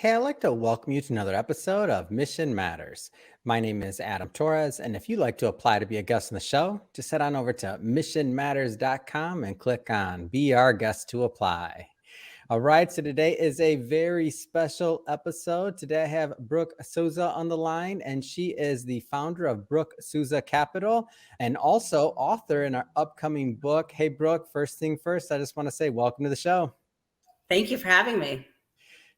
Hey, I'd like to welcome you to another episode of Mission Matters. My name is Adam Torres, and if you'd like to apply to be a guest on the show, just head on over to missionmatters.com and click on Be Our Guest to apply. All right, so today is a very special episode. Today I have Brooke Sousa on the line, and she is the founder of Brooke Sousa Capital and also author in our upcoming book. Hey, Brooke, first thing first, I just want to say welcome to the show. Thank you for having me.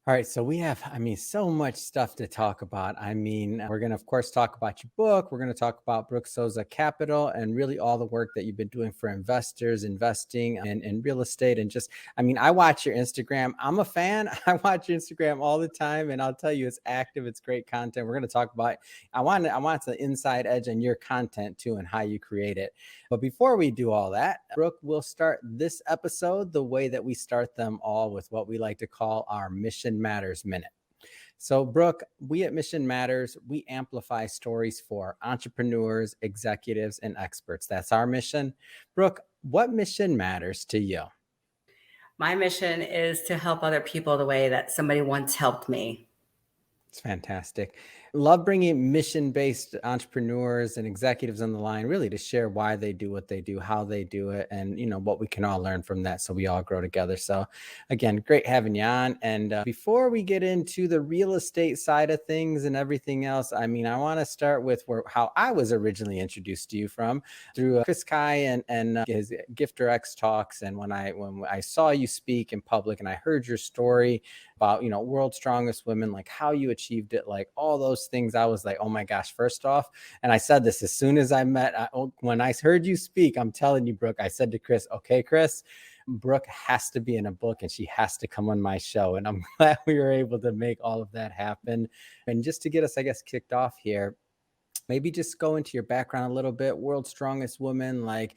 All right, so we have, so much stuff to talk about. We're going to, of course, talk about your book. We're going to talk about Brooke Sousa Capital and really all the work that you've been doing for investors, investing in real estate. And just, I watch your Instagram. I'm a fan. I watch your Instagram all the time, and I'll tell you, it's active. It's great content. We're going to talk about, I want the inside edge on your content too and how you create it. But before we do all that, Brooke, we'll start this episode the way that we start them all with what we like to call our Mission Matters Minute. So, Brooke, we at Mission Matters, we amplify stories for entrepreneurs, executives, and experts. That's our mission. Brooke, what mission matters to you? My mission is to help other people the way that somebody once helped me. It's fantastic. Love bringing mission-based entrepreneurs and executives on the line, really to share why they do what they do, how they do it, and what we can all learn from that, so we all grow together. So, again, great having you on. And before we get into the real estate side of things and everything else, I want to start with how I was originally introduced to you through Chris Kai and his Gifter X talks, and when I saw you speak in public and I heard your story about world's strongest women, like how you achieved it, like all those things, I was like, oh my gosh. First off, and I said this as soon as when I heard you speak, I'm telling you, Brooke, I said to Chris, okay, Chris, Brooke has to be in a book and she has to come on my show. And I'm glad we were able to make all of that happen. And just to get us, I guess, kicked off here, maybe just go into your background a little bit. World's strongest woman, like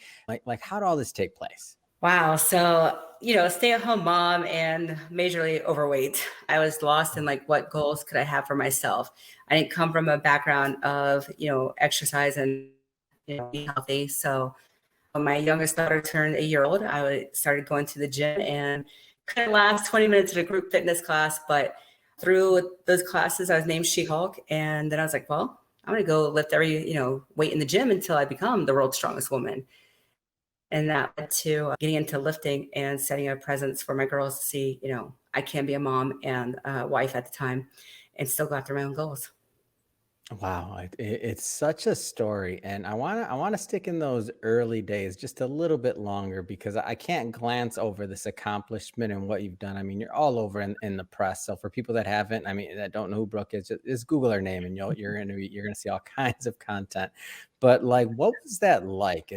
how did all this take place? Wow. So, stay-at-home mom and majorly overweight. I was lost in what goals could I have for myself? I didn't come from a background of, exercise and, being healthy. So when my youngest daughter turned a year old, I started going to the gym and couldn't last 20 minutes at a group fitness class. But through those classes, I was named She-Hulk. And then I was like, well, I'm going to go lift every, weight in the gym until I become the world's strongest woman. And that led to getting into lifting and setting a presence for my girls to see, I can be a mom and a wife at the time and still go after my own goals. Wow, it's such a story, and I want to stick in those early days just a little bit longer because I can't glance over this accomplishment and what you've done. You're all over in the press. So for people that haven't, that don't know who Brooke is, just Google her name, and you're gonna see all kinds of content. But what was that like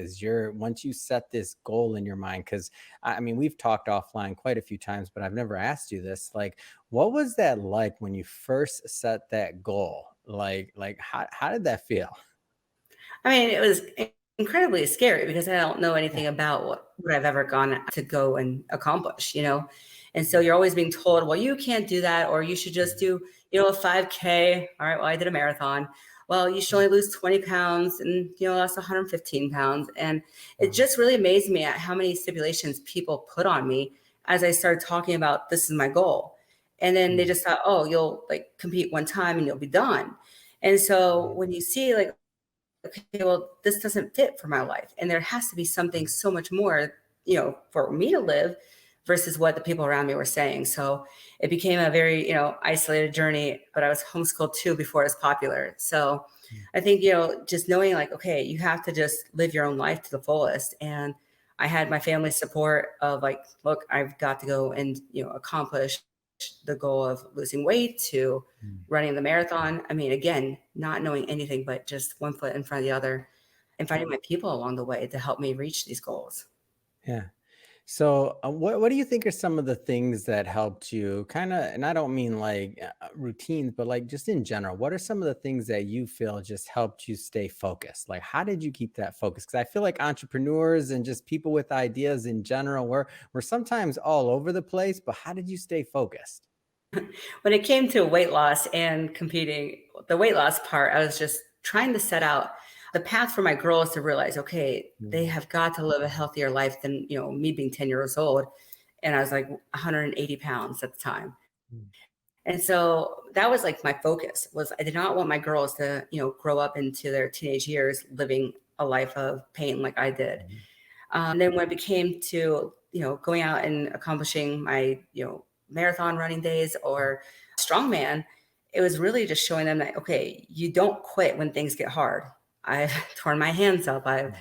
once you set this goal in your mind? Because we've talked offline quite a few times, but I've never asked you this. What was that like when you first set that goal? How did that feel? It was incredibly scary because I don't know anything about what I've ever gone to go and accomplish, And so you're always being told, well, you can't do that, or you should just do, a 5K. All right, well, I did a marathon. Well, you should only lose 20 pounds and, lost 115 pounds. And it just really amazed me at how many stipulations people put on me as I started talking about this is my goal. And then they just thought, oh, you'll compete one time and you'll be done. And so when you see okay, well, this doesn't fit for my life. And there has to be something so much more, for me to live versus what the people around me were saying. So it became a very, isolated journey, but I was homeschooled too before it was popular. So I think, just knowing okay, you have to just live your own life to the fullest. And I had my family's support of look, I've got to go and, accomplish the goal of losing weight to running the marathon. Again, not knowing anything, but just one foot in front of the other and finding my people along the way to help me reach these goals. Yeah. So what do you think are some of the things that helped you kind of, and I don't mean routines, but just in general, what are some of the things that you feel just helped you stay focused? How did you keep that focus? Because I feel like entrepreneurs and just people with ideas in general, we're sometimes all over the place, but how did you stay focused? When it came to weight loss and competing, the weight loss part, I was just trying to set out the path for my girls to realize, okay, they have got to live a healthier life than, me being 10 years old. And I was 180 pounds at the time. And so that was like my focus was I did not want my girls to, grow up into their teenage years living a life of pain like I did. Mhm. Then when it became to, going out and accomplishing my, marathon running days or strongman, it was really just showing them that, okay, you don't quit when things get hard. I've torn my hands up. I've,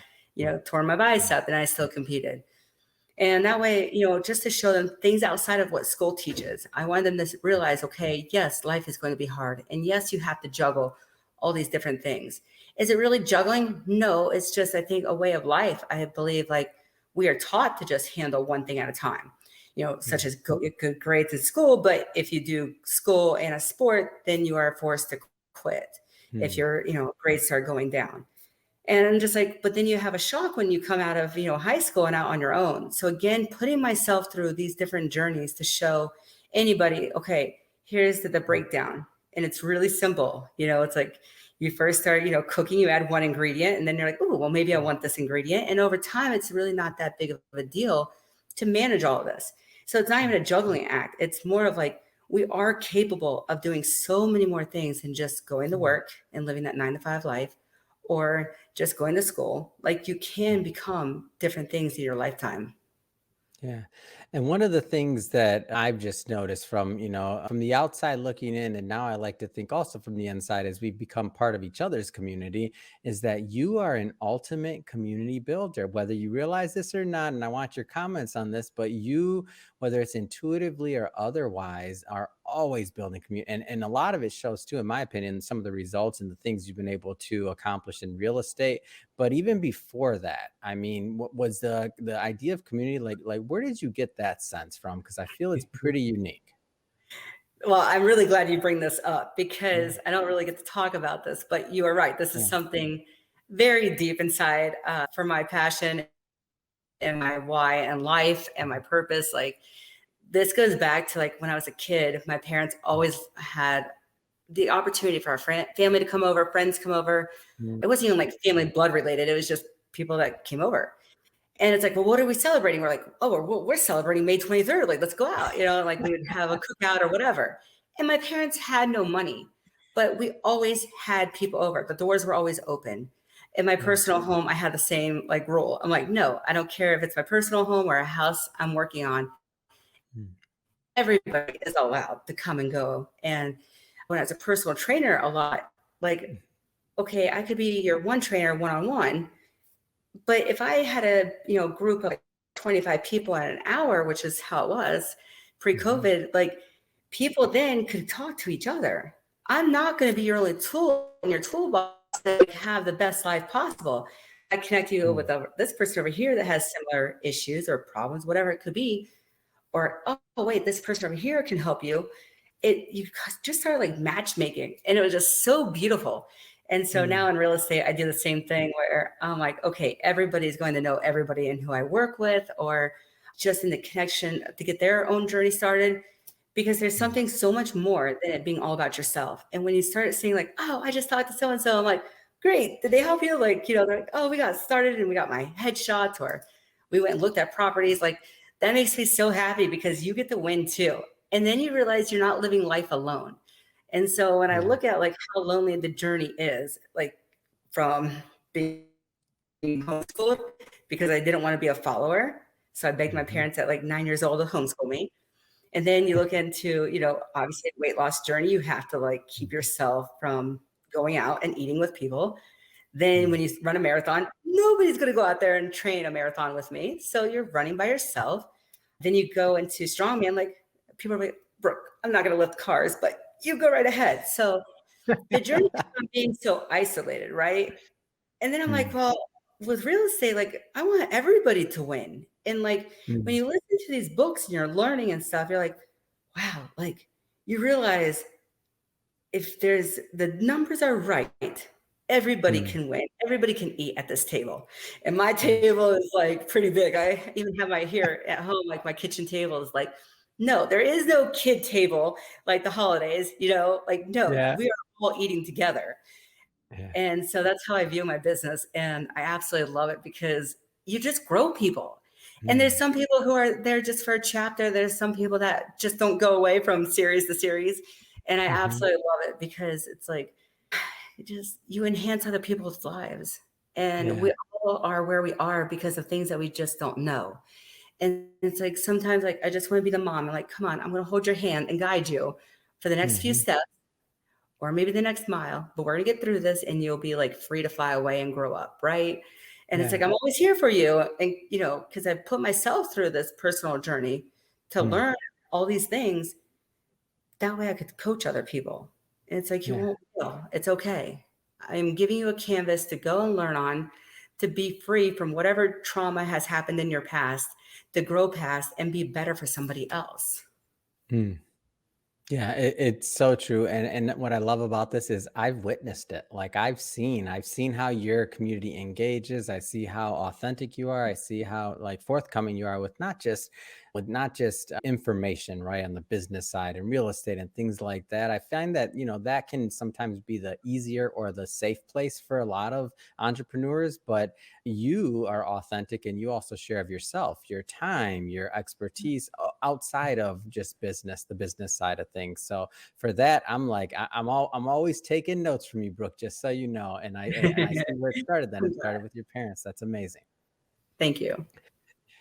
torn my bicep and I still competed. And that way, just to show them things outside of what school teaches. I wanted them to realize, okay, yes, life is going to be hard. And yes, you have to juggle all these different things. Is it really juggling? No, it's just, I think, a way of life. I believe like we are taught to just handle one thing at a time, such as go get good grades in school. But if you do school and a sport, then you are forced to quit if Mhm. your, grades start going down. And I'm just like, but then you have a shock when you come out of, high school and out on your own. So again, putting myself through these different journeys to show anybody, okay, here's the breakdown. And it's really simple. It's like you first start, cooking, you add one ingredient and then you're like, oh, well, maybe I want this ingredient. And over time, it's really not that big of a deal to manage all of this. So it's not even a juggling act. It's more of like, we are capable of doing so many more things than just going to work and living that 9 to 5 life or just going to school. Like you can become different things in your lifetime. Yeah. And one of the things that I've just noticed from, from the outside looking in, and now I like to think also from the inside as we become part of each other's community, is that you are an ultimate community builder, whether you realize this or not. And I want your comments on this, but you, whether it's intuitively or otherwise, are always building community. And a lot of it shows too, in my opinion, some of the results and the things you've been able to accomplish in real estate. But even before that, I mean, what was the idea of community like where did you get that sense from? Because I feel it's pretty unique. Well, I'm really glad you bring this up Yeah. because I don't really get to talk about this, but you are right. This is Yeah. something very deep inside for my passion and my why in life and my purpose. Like this goes back to like when I was a kid, my parents always had the opportunity for our family to come over, friends come over. Mm. It wasn't even like family blood related. It was just people that came over. And it's like, well, what are we celebrating? We're like, oh, we're celebrating May 23rd. Like, let's go out, like we would have a cookout or whatever. And my parents had no money, but we always had people over. The doors were always open. In my Yeah. personal home, I had the same like rule. I'm like, no, I don't care if it's my personal home or a house I'm working on. Mm. Everybody is allowed to come and go. And when I was a personal trainer, a lot like, okay, I could be your one trainer one-on-one, but if I had a group of like 25 people in an hour, which is how it was Mhm. pre-COVID, like people then could talk to each other. I'm not going to be your only tool in your toolbox to have the best life possible. I connect you with Mm. this person over here that has similar issues or problems, whatever it could be. Or, oh, wait, this person over here can help you. You just started like matchmaking and it was just so beautiful. And so now Mm. in real estate, I do the same thing where I'm like, okay, everybody's going to know everybody in who I work with, or just in the connection to get their own journey started, because there's Mm. something so much more than it being all about yourself. And when you start seeing like, oh, I just talked to so-and-so, I'm like, great. Did they help you? Like, they're like, oh, we got started and we got my headshots, or we went and looked at properties. Like that makes me so happy because you get to win too. And then you realize you're not living life alone. And so when I Yeah. look at like how lonely the journey is, like from being homeschooled because I didn't want to be a follower. So I begged my Mhm. parents at like 9 years old to homeschool me. And then you look into, obviously weight loss journey, you have to like keep yourself from going out and eating with people. Then Mm. when you run a marathon, nobody's going to go out there and train a marathon with me. So you're running by yourself. Then you go into strongman, like people are like, Brooke, I'm not going to lift cars, but you go right ahead. So the journey from being so isolated, right? And then I'm like, Mm. well, with real estate, like I want everybody to win. And like when Mm. you listen to these books and you're learning and stuff, you're like, wow, like you realize if there's the numbers are right, everybody Mm. can win. Everybody can eat at this table. And my Yeah. table is like pretty big. I even have my here at home, like my kitchen table is like, no, there is no kid table like the holidays, like no, Yeah. we are all eating together. Yeah. And so that's how I view my business. And I absolutely love it because you just grow people. And there's Mm, some people who are there just for a chapter. There's some people that just don't go away from series to series. And I mhm, absolutely love it because it's like, you enhance other people's lives. And yeah. we all are where we are because of things that we just don't know. And it's like sometimes like I just want to be the mom and like, come on, I'm going to hold your hand and guide you for the next few Mhm, steps or maybe the next mile, but we're going to get through this and you'll be like free to fly away and grow up, right? And it's like yeah. I'm always here for you, and because I put myself through this personal journey to Mm, learn all these things. That way I could coach other people. And it's like you yeah. won't feel it's okay. I'm giving you a canvas to go and learn on, to be free from whatever trauma has happened in your past, to grow past and be better for somebody else. Mm. Yeah, it's so true. And what I love about this is I've witnessed it. Like I've seen how your community engages. I see how authentic you are. I see how like forthcoming you are with not just information, right, on the business side and real estate and things like that. I find that, that can sometimes be the easier or the safe place for a lot of entrepreneurs, but you are authentic and you also share of yourself, your time, your expertise outside of just business, the business side of things. So for that, I'm like, I'm always taking notes from you, Brooke, just so you know. And I see where it started then. It started with your parents. That's amazing. Thank you.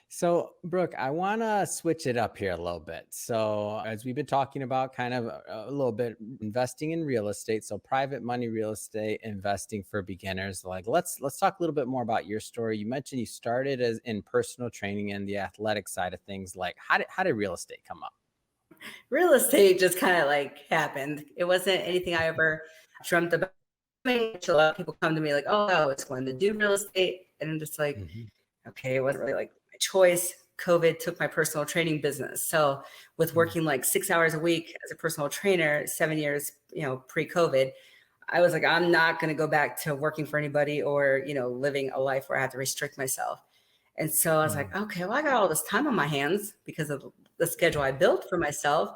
So, Brooke, I want to switch it up here a little bit. So, as we've been talking about kind of a little bit investing in real estate, so private money real estate investing for beginners, like let's talk a little bit more about your story. You mentioned you started as in personal training and the athletic side of things. Like how did real estate come up? Real estate just kind of like happened. It wasn't anything I ever dreamt about. A lot of people come to me like, oh, I always wanted to do real estate. And I'm just like, Mhm. okay, it wasn't really like my choice. COVID took my personal training business. So with Mm, working like 6 hours a week as a personal trainer, 7 years, pre-COVID, I was like, I'm not going to go back to working for anybody or, living a life where I have to restrict myself. And so I was like, mm, okay, well, I got all this time on my hands because of the schedule I built for myself.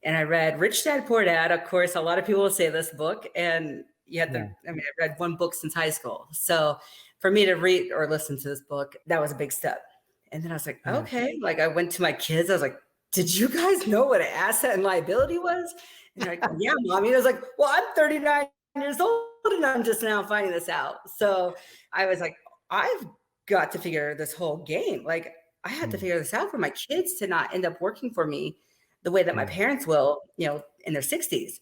And I read Rich Dad Poor Dad. Of course, a lot of people will say this book, and you have to, yeah, I mean, I read one book since high school. So for me to read or listen to this book, that was a big step. And then I was like, yeah, okay, like I went to my kids. I was like, did you guys know what an asset and liability was? And they're like, yeah, mommy. And I was like, well, I'm 39 years old and I'm just now finding this out. So I was like, I've got to figure this whole game. Like I had to mm, figure this out for my kids to not end up working for me the way that my yeah, parents will, in their 60s.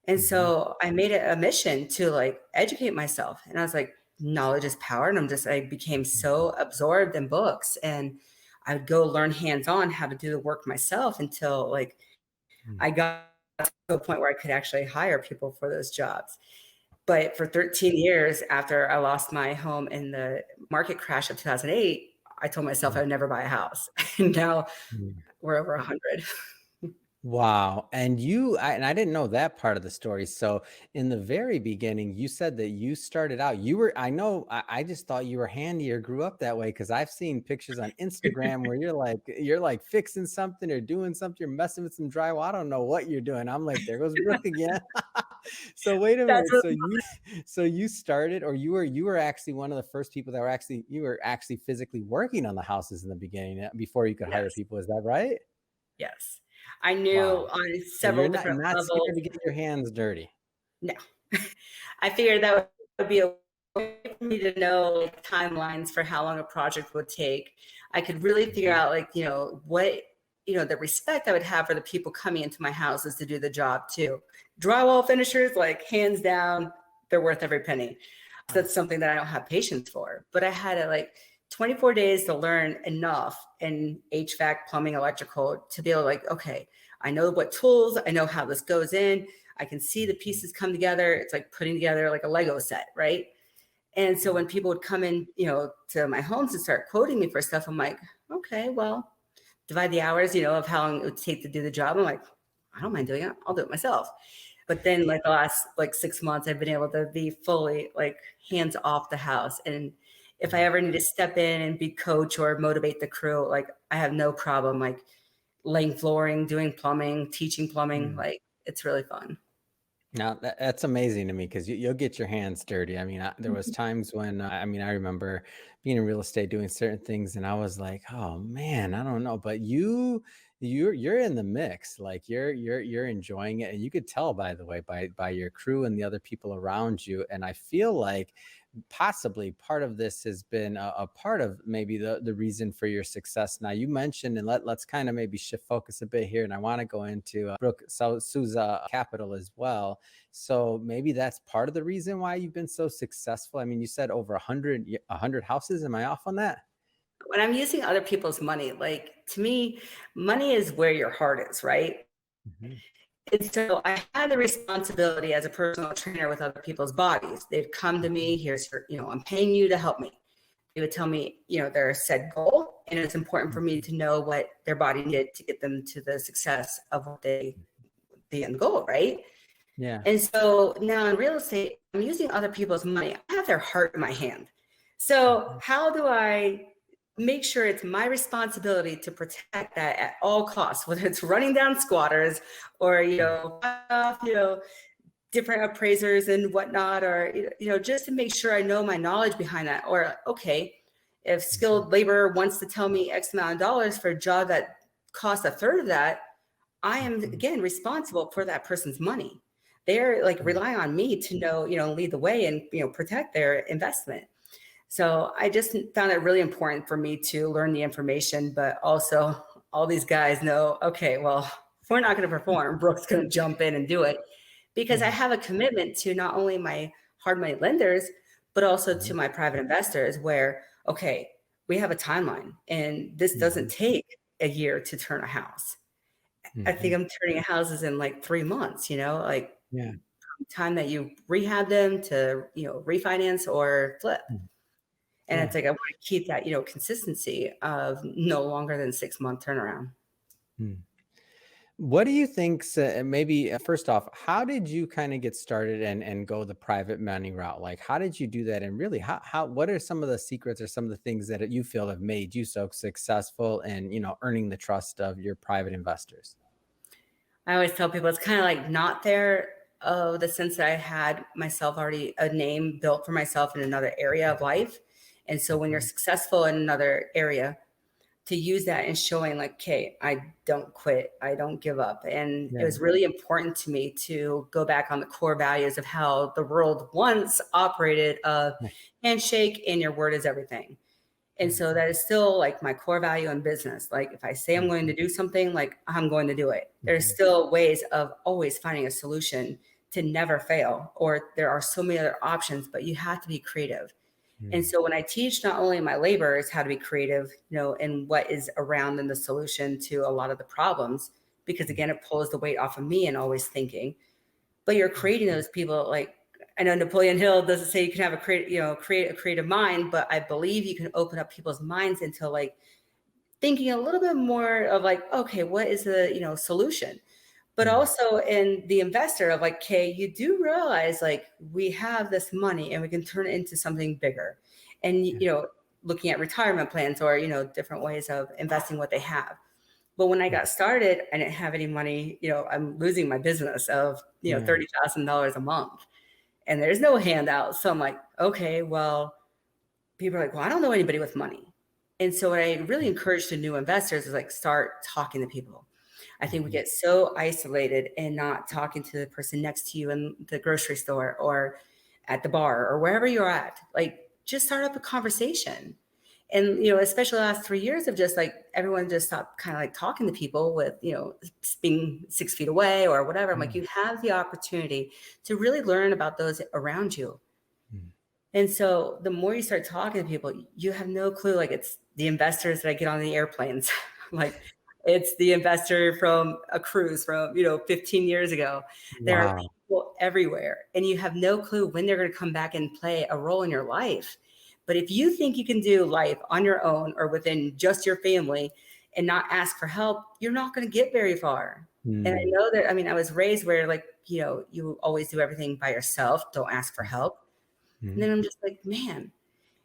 And mhm, so I made it a mission to like educate myself. And I was like, knowledge is power. And I became mm, so absorbed in books, and I would go learn hands-on how to do the work myself until like mm, I got to a point where I could actually hire people for those jobs. But for 13 years after I lost my home in the market crash of 2008, I told myself I mm, would never buy a house. And now mm. we're over 100. Wow. And I didn't know that part of the story. So in the very beginning, you said that you started out, I know, I just thought you were handy or grew up that way because I've seen pictures on Instagram where you're like fixing something or doing something, you're messing with some drywall. I don't know what you're doing. I'm like, there goes Brooke again. So wait a That's minute. what So you started, or you were actually one of the first people that you were actually physically working on the houses in the beginning before you could hire Yes. people. Is that right? Yes. I knew Wow. on So you're several not different not levels. scared to get your hands dirty. No. I figured that would be a way for me to know like, timelines for how long a project would take. I could really figure Mhm, out like, what, the respect I would have for the people coming into my houses to do the job too. Drywall finishers, like hands down, they're worth every penny. That's something that I don't have patience for. But I had like 24 days to learn enough in HVAC, plumbing, electrical to be able to like, okay, I know what tools, I know how this goes in. I can see the mhm, pieces come together. It's like putting together like a Lego set, right? And so mm, when people would come in, to my homes and start quoting me for stuff, I'm like, okay, well, divide the hours, of how long it would take to do the job. I'm like, I don't mind doing it. I'll do it myself. But then like the last like 6 months, I've been able to be fully like hands off the house. And if I mm. ever need to step in and be coach or motivate the crew, like I have no problem like laying flooring, doing plumbing, teaching plumbing. Mm. Like it's really fun. Now that's amazing to me because you'll get your hands dirty. I mean, there was Mhm. times when I mean, I remember being in real estate doing certain things, and I was like, "Oh man, I don't know." But you're in the mix, like you're enjoying it, and you could tell by the way by your crew and the other people around you. And I feel like possibly part of this has been a part of maybe the reason for your success. Now you mentioned, and let's kind of maybe shift focus a bit here, and I want to go into Brooke Sousa Capital as well. So maybe that's part of the reason why you've been so successful. I mean, you said over 100 houses. Am I off on that? When I'm using other people's money, like to me, money is where your heart is, right? Mhm. And so I had the responsibility as a personal trainer with other people's bodies. They'd come to me, Mhm. here's your, I'm paying you to help me. They would tell me, their said goal, and it's important for me Mhm. to know what their body needed to get them to the success of what the end goal, right? Yeah. And so now in real estate, I'm using other people's money. I have their heart in my hand. So Mhm. how do I make sure it's my responsibility to protect that at all costs, whether it's running down squatters or, different appraisers and whatnot, or, just to make sure I know my knowledge behind that. Or, okay, if Mhm. skilled labor wants to tell me X amount of dollars for a job that costs a third of that, I am Mhm. again responsible for that person's money. They're like Mhm. rely on me to know, lead the way and protect their investment. So I just found it really important for me to learn the information, but also all these guys know, okay, well, if we're not going to perform, Brooke's going to jump in and do it because I Yeah. have a commitment to not only my hard money lenders, but also to Mhm. my private investors where, okay, we have a timeline and this doesn't Mhm. take a year to turn a house. I think Mhm. I'm turning houses in like 3 months, like Yeah. time that you rehab them to, refinance or flip. Mhm. And it's Yeah. like, I want to keep that, consistency of no longer than 6 month turnaround. Mm. What do you think? Maybe first off, how did you kind of get started and go the private money route? Like, how did you do that? And really, how what are some of the secrets or some of the things that you feel have made you so successful and earning the trust of your private investors? I always tell people it's kind of like not there of the sense that I had myself already a name built for myself in another area of life. And so when you're Mhm. successful in another area, to use that and showing like, okay, I don't quit, I don't give up. And it Yeah. was really important to me to go back on the core values of how the world once operated of Yeah. handshake and your word is everything. And Yeah. so that is still like my core value in business. Like if I say I'm going Mhm. to do something, like I'm going to do it. There's Mhm. still ways of always finding a solution to never fail, or there are so many other options, but you have to be creative. And Mhm. so when I teach not only my laborers how to be creative, and what is around in the solution to a lot of the problems, because again, it pulls the weight off of me and always thinking, but you're creating those people. Like I know Napoleon Hill doesn't say you can have create a creative mind, but I believe you can open up people's minds into like thinking a little bit more of like, okay, what is the, solution? But Mhm. also in the investor of like, okay, you do realize like we have this money and we can turn it into something bigger. And, Yeah. looking at retirement plans or, different ways of investing what they have. But when I got started, I didn't have any money, I'm losing my business of, Yeah. $30,000 a month and there's no handout. So I'm like, okay, well, people are like, well, I don't know anybody with money. And so what I really encourage to new investors is like start talking to people. I think we Mhm. get so isolated and not talking to the person next to you in the grocery store or at the bar or wherever you're at. Like just start up a conversation. And especially the last 3 years of just like everyone just stopped kind of like talking to people with, being 6 feet away or whatever. I'm like, Yeah. you have the opportunity to really learn about those around you. Mhm. And so the more you start talking to people, you have no clue. Like it's the investors that I get on the airplanes. Like it's the investor from a cruise from, 15 years ago. There are Wow. people everywhere and you have no clue when they're going to come back and play a role in your life. But if you think you can do life on your own or within just your family and not ask for help, you're not going to get very far. And I Mm. know that, I mean, I was raised where like, you always do everything by yourself. Don't ask for help. And Mhm. then I'm just like, man,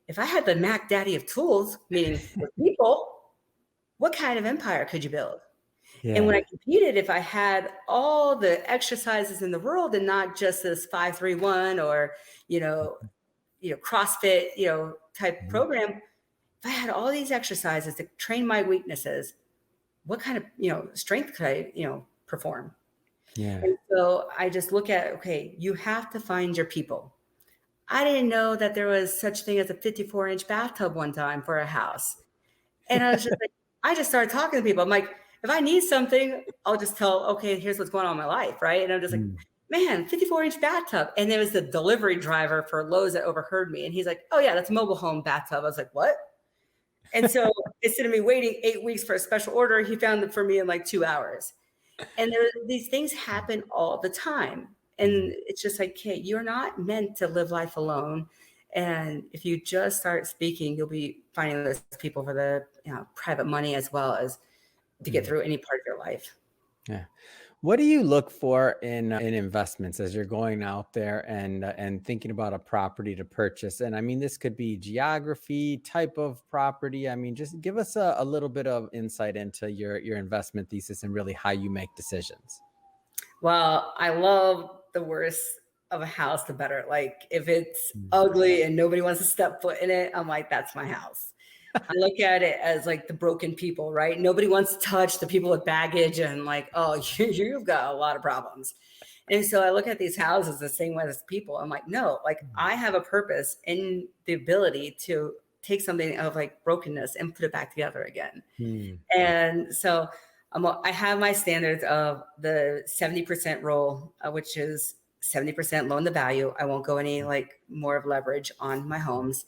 if I had the Mac Daddy of tools, meaning the people, what kind of empire could you build? And when I Yeah. competed, if I had all the exercises in the world and not just this 5-3-1 or, you know, CrossFit, type Mhm. program, if I had all these exercises to train my weaknesses, what kind of, strength could I, perform? Yeah. And so I just look at, okay, you have to find your people. I didn't know that there was such thing as a 54-inch bathtub one time for a house. And I was just like, I just started talking to people. I'm like, if I need something, I'll just tell, okay, here's what's going on in my life, right? And I'm just like, Mm. man, 54-inch bathtub. And there was the delivery driver for Lowe's that overheard me. And he's like, oh, yeah, that's a mobile home bathtub. I was like, what? And so instead of me waiting 8 weeks for a special order, he found it for me in like 2 hours. And these things happen all the time. And Mhm. it's just like, hey, you're not meant to live life alone. And if you just start speaking, you'll be finding those people for the private money as well as to get Mm. through any part of your life. Yeah. What do you look for in investments as you're going out there and thinking about a property to purchase? And I mean, this could be geography, type of property. I mean, just give us a little bit of insight into your investment thesis and really how you make decisions. Well, I love the worse of a house, the better. Like if it's Mm. ugly and nobody wants to step foot in it, I'm like, that's my house. I look at it as like the broken people, right? Nobody wants to touch the people with baggage and like, oh, you've got a lot of problems. And so I look at these houses the same way as people. I'm like, no, like I have a purpose in the ability to take something of like brokenness and put it back together again. Mm. And so I have my standards of the 70% rule, which is 70% loan to value. I won't go any like more of leverage on my homes.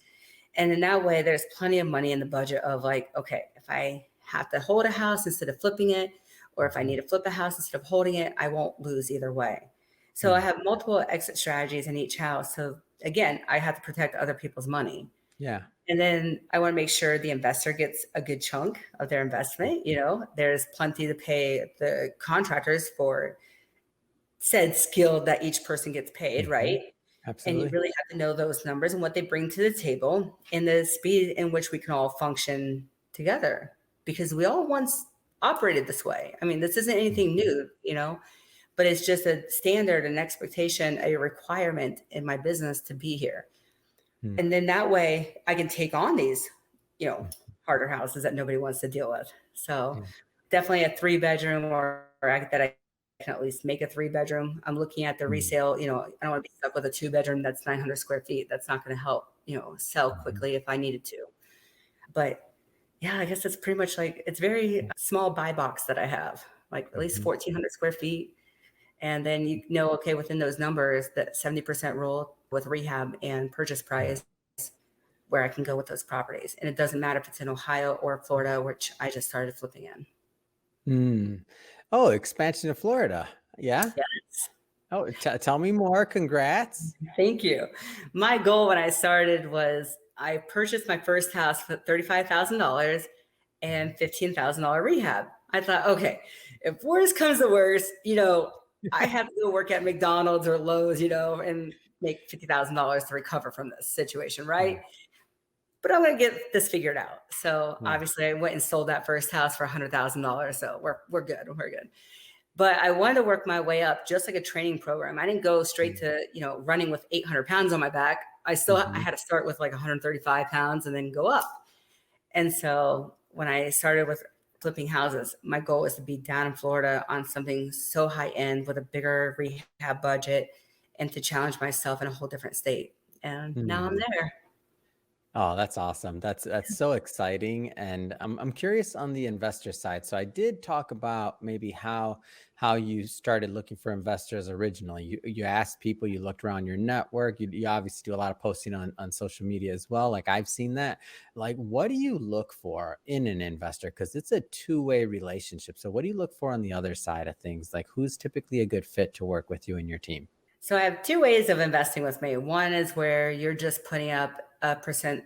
And in that way, there's plenty of money in the budget of like, okay, if I have to hold a house instead of flipping it, or if I need to flip a house instead of holding it, I won't lose either way. So I Mm. have multiple exit strategies in each house. So again, I have to protect other people's money. Yeah. And then I want to make sure the investor gets a good chunk of their investment. There's plenty to pay the contractors for said skill that each person gets paid, Mhm. right? And you Absolutely. really have to know those numbers and what they bring to the table and the speed in which we can all function together because we all once operated this way. I mean, this isn't anything Mhm. new, but it's just a standard, an expectation, a requirement in my business to be here. Mm. And then that way I can take on these, Mm. harder houses that nobody wants to deal with. So Yeah. definitely a 3 bedroom that I can at least make a 3 bedroom. I'm looking at the Mm. resale, I don't want to be stuck with a 2 bedroom that's 900 square feet. That's not going to help, sell Mhm. quickly if I needed to. But yeah, I guess it's pretty much like it's very small buy box that I have, like at least Mhm. 1,400 square feet. And then okay, within those numbers, that 70% rule with rehab and purchase Yeah. price, where I can go with those properties. And it doesn't matter if it's in Ohio or Florida, which I just started flipping in. Mm. Oh, expansion to Florida. Yeah. Yes. Oh, tell me more. Congrats. Thank you. My goal when I started was I purchased my first house for $35,000 and $15,000 rehab. I thought, okay, if worst comes to worst, I have to go work at McDonald's or Lowe's, and make $50,000 to recover from this situation, right? Yeah. But I'm going to get this figured out. So Yeah. obviously, I went and sold that first house for $100,000. So we're good. We're good. But I wanted to work my way up, just like a training program. I didn't go straight Mm. to running with 800 pounds on my back. I Mhm. had to start with like 135 pounds and then go up. And so when I started with flipping houses, my goal was to be down in Florida on something so high end with a bigger rehab budget and to challenge myself in a whole different state. And now I'm Mhm. there. Oh, that's awesome. That's so exciting. And I'm curious on the investor side. So I did talk about maybe how you started looking for investors originally. You asked people, you looked around your network, you obviously do a lot of posting on social media as well. Like I've seen that. Like, what do you look for in an investor? Because it's a two-way relationship. So what do you look for on the other side of things? Like who's typically a good fit to work with you and your team? So I have two ways of investing with me. One is where you're just putting up a percent,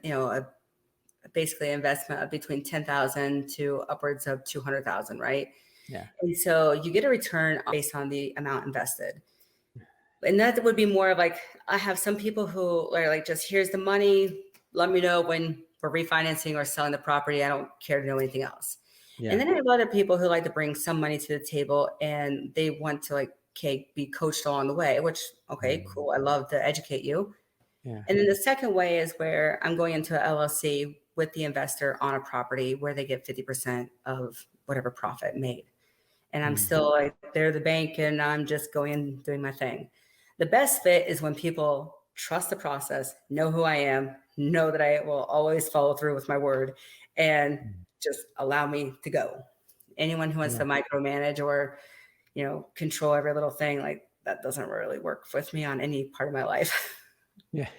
basically investment of between 10,000 to upwards of 200,000, right? Yeah. And so you get a return based on the amount invested. And that would be more of like, I have some people who are like, just here's the money. Let me know when we're refinancing or selling the property. I don't care to know anything else. Yeah. And then I have other people who like to bring some money to the table and they want to like, okay, be coached along the way, which, okay, Mhm. cool. I love to educate you. Yeah. And then the second way is where I'm going into a LLC with the investor on a property where they get 50% of whatever profit made. And I'm Mm. still like, they're the bank and I'm just going and doing my thing. The best fit is when people trust the process, know who I am, know that I will always follow through with my word, and Mm. just allow me to go. Anyone who wants Yeah. to micromanage or, control every little thing, like that doesn't really work with me on any part of my life. Yeah.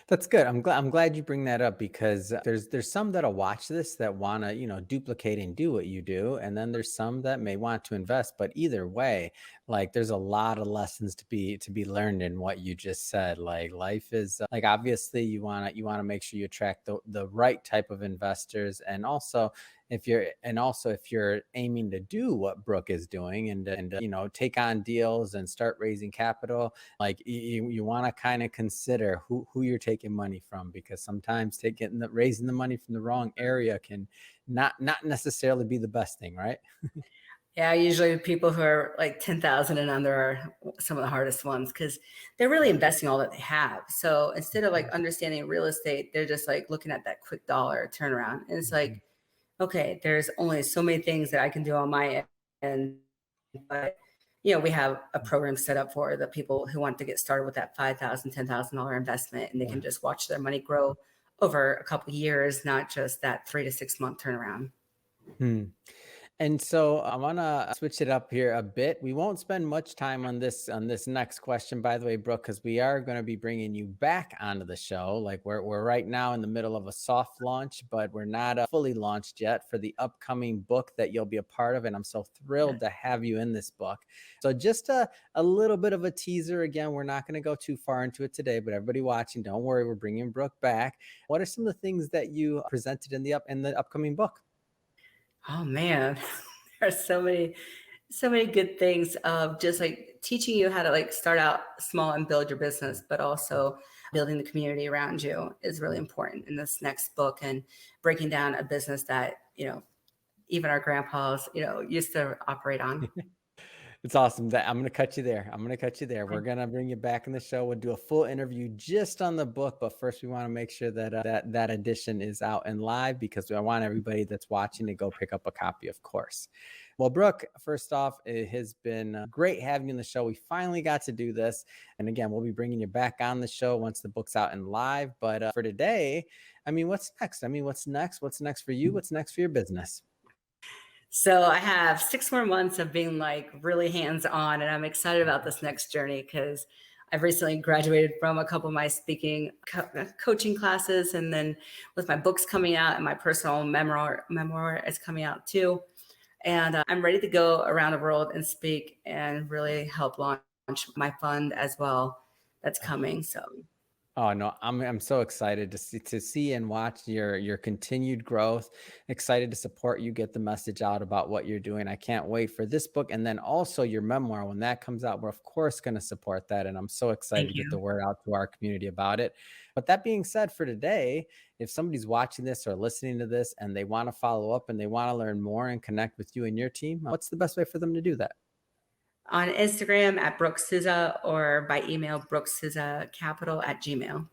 That's good. I'm glad you bring that up because there's some that'll watch this that want to, duplicate and do what you do, and then there's some that may want to invest. But either way, like there's a lot of lessons to be learned in what you just said. Like life is like obviously you want to make sure you attract the right type of investors, and also if you're aiming to do what Brooke is doing and take on deals and start raising capital, like you want to kind of consider who you're taking money from, because sometimes raising the money from the wrong area can not necessarily be the best thing, right? Yeah, usually people who are like 10,000 and under are some of the hardest ones because they're really investing all that they have. So instead of like understanding real estate, they're just like looking at that quick dollar turnaround. And it's Mhm. like, okay, there's only so many things that I can do on my end. But, we have a program set up for the people who want to get started with that $5,000, $10,000 investment, and they can Yeah. just watch their money grow over a couple of years, not just that 3 to 6 month turnaround. Hmm. And so I want to switch it up here a bit. We won't spend much time on this next question, by the way, Brooke, because we are going to be bringing you back onto the show. Like we're right now in the middle of a soft launch, but we're not fully launched yet for the upcoming book that you'll be a part of. And I'm so thrilled to have you in this book. So just a little bit of a teaser. Again, we're not going to go too far into it today, but everybody watching, don't worry, we're bringing Brooke back. What are some of the things that you presented in the upcoming book? Oh man, there are so many good things of just like teaching you how to like start out small and build your business, but also building the community around you is really important in this next book, and breaking down a business that, even our grandpas, used to operate on. It's awesome that I'm going to cut you there. I'm going to cut you there. We're going to bring you back in the show. We'll do a full interview just on the book, but first we want to make sure that that edition is out and live, because I want everybody that's watching to go pick up a copy, of course. Well, Brooke, first off, it has been great having you on the show. We finally got to do this, and again, we'll be bringing you back on the show once the book's out and live. But for today, I mean, what's next? I mean, what's next? What's next for you? What's next for your business? So I have 6 more months of being like really hands on, and I'm excited about this next journey because I've recently graduated from a couple of my speaking coaching classes, and then with my books coming out and my personal memoir is coming out too. And I'm ready to go around the world and speak and really help launch my fund as well. That's coming. So Oh no, I'm so excited to see and watch your continued growth. Excited to support you, get the message out about what you're doing. I can't wait for this book, and then also your memoir when that comes out. We're of course going to support that, and I'm so excited thank to get you. the word out to our community about it. But that being said, for today, if somebody's watching this or listening to this and they want to follow up and they want to learn more and connect with you and your team, what's the best way for them to do that? On Instagram at Brooke Sousa, or by email, Brooke Sousa Capital at Gmail.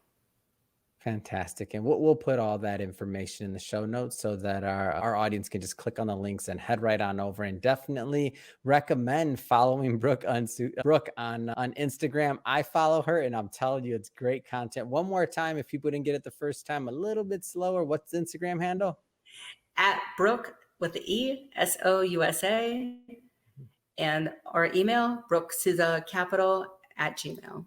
Fantastic. And we'll put all that information in the show notes so that our audience can just click on the links and head right on over. And definitely recommend following Brooke on Instagram. I follow her and I'm telling you, it's great content. One more time, if people didn't get it the first time, a little bit slower. What's the Instagram handle? At Brooke with the E, Sousa, and our email, Brooke Sousa Capital at Gmail.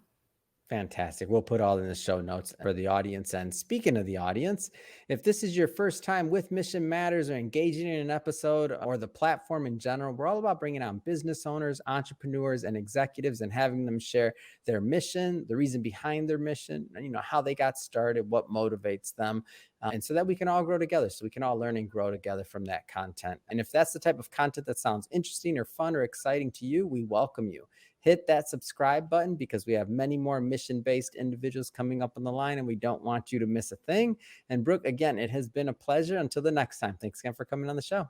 Fantastic. We'll put all in the show notes for the audience. And speaking of the audience, if this is your first time with Mission Matters or engaging in an episode or the platform in general, we're all about bringing on business owners, entrepreneurs, and executives and having them share their mission, the reason behind their mission, and how they got started, what motivates them, and so that we can all grow together, so we can all learn and grow together from that content. And if that's the type of content that sounds interesting or fun or exciting to you, we welcome you. Hit that subscribe button, because we have many more mission-based individuals coming up on the line and we don't want you to miss a thing. And Brooke, again, it has been a pleasure. Until the next time, thanks again for coming on the show.